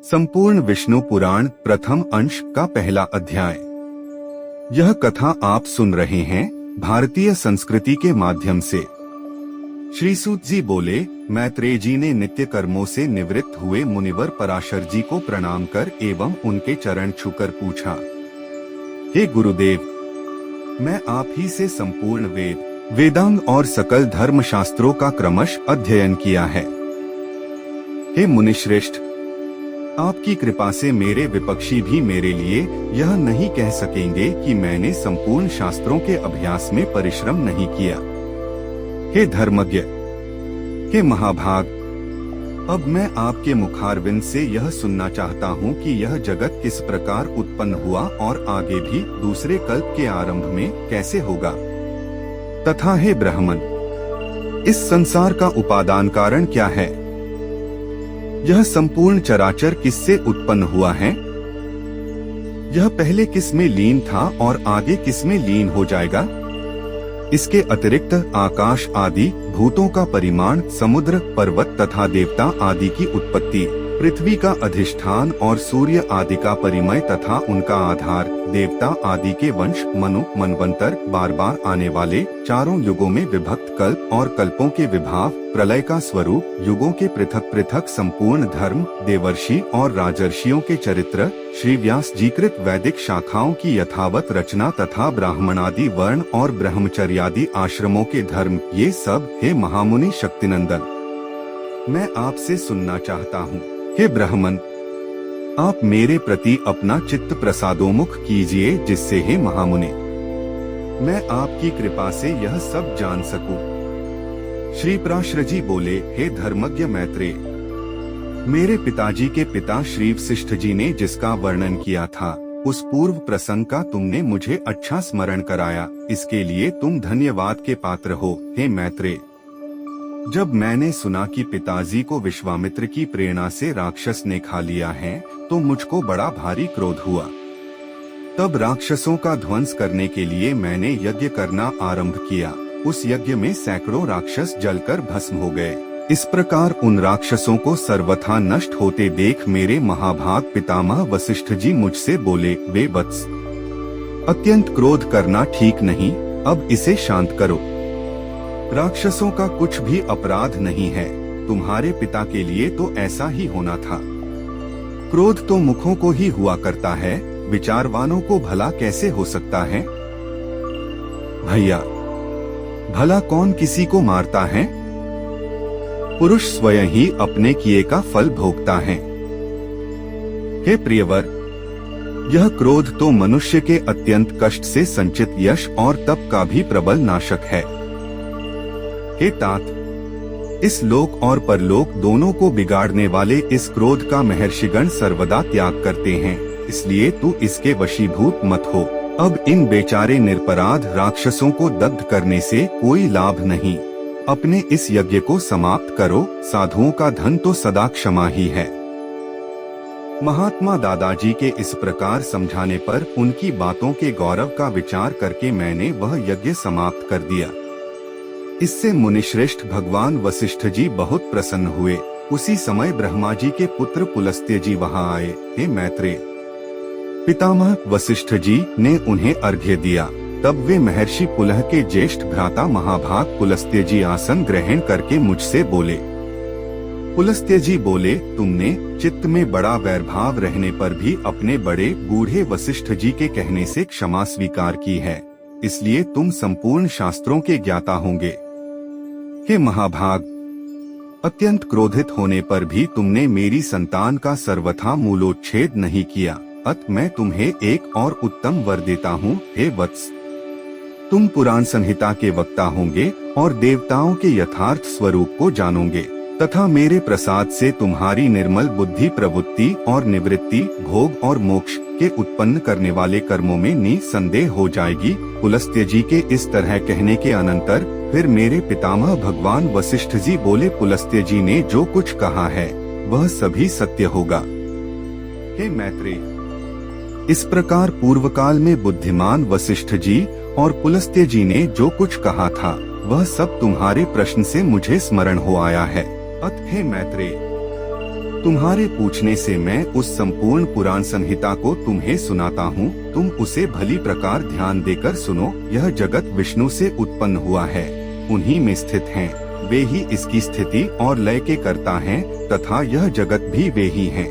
संपूर्ण विष्णु पुराण प्रथम अंश का पहला अध्याय। यह कथा आप सुन रहे हैं भारतीय संस्कृति के माध्यम से। श्री सूत जी बोले, मैत्रेय जी ने नित्य कर्मों से निवृत्त हुए मुनिवर पराशर जी को प्रणाम कर एवं उनके चरण छूकर पूछा, हे गुरुदेव, मैं आप ही से संपूर्ण वेदांग और सकल धर्म शास्त्रों का क्रमश अध्ययन किया है। हे मुनिश्रेष्ठ, आपकी कृपा से मेरे विपक्षी भी मेरे लिए यह नहीं कह सकेंगे कि मैंने संपूर्ण शास्त्रों के अभ्यास में परिश्रम नहीं किया। हे धर्मज्ञ, हे महाभाग, अब मैं आपके मुखारविंद से यह सुनना चाहता हूँ कि यह जगत किस प्रकार उत्पन्न हुआ और आगे भी दूसरे कल्प के आरंभ में कैसे होगा, तथा हे ब्राह्मण, इस संसार का उपादान कारण क्या है? यह संपूर्ण चराचर किससे उत्पन्न हुआ है? यह पहले किस में लीन था और आगे किस में लीन हो जाएगा? इसके अतिरिक्त आकाश आदि भूतों का परिमाण, समुद्र, पर्वत तथा देवता आदि की उत्पत्ति, पृथ्वी का अधिष्ठान और सूर्य आदि का परिमय तथा उनका आधार, देवता आदि के वंश, मनु, मनवंतर, बार बार आने वाले चारों युगों में विभक्त कल्प और कल्पों के विभाव, प्रलय का स्वरूप, युगों के पृथक पृथक संपूर्ण धर्म, देवर्षि और राजर्षियों के चरित्र, श्री व्यास जी कृत वैदिक शाखाओं की यथावत रचना तथा ब्राह्मणादि वर्ण और ब्रह्मचर्यादि आश्रमों के धर्म, ये सब हे महामुनि शक्तिनंदन, मैं आपसे सुनना चाहता हूँ। हे ब्राह्मण, आप मेरे प्रति अपना चित्त प्रसादोमुख कीजिए, जिससे हे महामुनि मैं आपकी कृपा से यह सब जान सकूं। श्री पराशर जी बोले, हे धर्मज्ञ मैत्रेय, मेरे पिताजी के पिता श्री वशिष्ठ जी ने जिसका वर्णन किया था, उस पूर्व प्रसंग का तुमने मुझे अच्छा स्मरण कराया, इसके लिए तुम धन्यवाद के पात्र हो। हे मैत्रेय, जब मैंने सुना कि पिताजी को विश्वामित्र की प्रेरणा से राक्षस ने खा लिया है, तो मुझको बड़ा भारी क्रोध हुआ। तब राक्षसों का ध्वंस करने के लिए मैंने यज्ञ करना आरंभ किया। उस यज्ञ में सैकड़ों राक्षस जलकर भस्म हो गए। इस प्रकार उन राक्षसों को सर्वथा नष्ट होते देख मेरे महाभाग पितामह वशिष्ठ जी मुझसे बोले, वे वत्स, अत्यंत क्रोध करना ठीक नहीं, अब इसे शांत करो। राक्षसों का कुछ भी अपराध नहीं है, तुम्हारे पिता के लिए तो ऐसा ही होना था। क्रोध तो मुखों को ही हुआ करता है, विचारवानों को भला कैसे हो सकता है? भैया, भला कौन किसी को मारता है? पुरुष स्वयं ही अपने किए का फल भोगता है। हे प्रियवर, यह क्रोध तो मनुष्य के अत्यंत कष्ट से संचित यश और तप का भी प्रबल नाशक है। हे तात, इस लोक और परलोक दोनों को बिगाड़ने वाले इस क्रोध का महर्षिगण सर्वदा त्याग करते हैं, इसलिए तू इसके वशीभूत मत हो। अब इन बेचारे निरपराध राक्षसों को दग्ध करने से कोई लाभ नहीं, अपने इस यज्ञ को समाप्त करो, साधुओं का धन तो सदा क्षमा ही है। महात्मा दादाजी के इस प्रकार समझाने पर उनकी बातों के गौरव का विचार करके मैंने वह यज्ञ समाप्त कर दिया। इससे मुनिश्रेष्ठ भगवान वशिष्ठ जी बहुत प्रसन्न हुए। उसी समय ब्रह्मा जी के पुत्र पुलस्त्य जी वहां आए। हे मैत्रेय, पितामह वशिष्ठ जी ने उन्हें अर्घ्य दिया। तब वे महर्षि पुलह के ज्येष्ठ भ्राता महाभाग पुलस्त्य जी आसन ग्रहण करके मुझसे बोले। पुलस्त्य जी बोले, तुमने चित्त में बड़ा वैरभाव रहने पर भी अपने बड़े बूढ़े वशिष्ठ जी के कहने से क्षमा स्वीकार की है, इसलिए तुम संपूर्ण शास्त्रों के ज्ञाता होंगे। हे महाभाग, अत्यंत क्रोधित होने पर भी तुमने मेरी संतान का सर्वथा मूलोच्छेद नहीं किया, अतः मैं तुम्हें एक और उत्तम वर देता हूँ। हे वत्स, तुम पुराण संहिता के वक्ता होंगे और देवताओं के यथार्थ स्वरूप को जानोगे, तथा मेरे प्रसाद से तुम्हारी निर्मल बुद्धि प्रवृत्ति और निवृत्ति, भोग और मोक्ष के उत्पन्न करने वाले कर्मों में निसंदेह हो जाएगी। पुलस्त्य जी के इस तरह कहने के अनंतर फिर मेरे पितामह भगवान वशिष्ठ जी बोले, पुलस्त्य जी ने जो कुछ कहा है वह सभी सत्य होगा। हे मैत्रेय, इस प्रकार पूर्व काल में बुद्धिमान वशिष्ठ जी और पुलस्त्य जी ने जो कुछ कहा था वह सब तुम्हारे प्रश्न से मुझे स्मरण हो आया है। अतः हे मैत्रेय, तुम्हारे पूछने से मैं उस संपूर्ण पुराण संहिता को तुम्हें सुनाता हूँ, तुम उसे भली प्रकार ध्यान देकर सुनो। यह जगत विष्णु से उत्पन्न हुआ है, उन्हीं में स्थित हैं, वे ही इसकी स्थिति और लय के कर्ता हैं, तथा यह जगत भी वे ही हैं।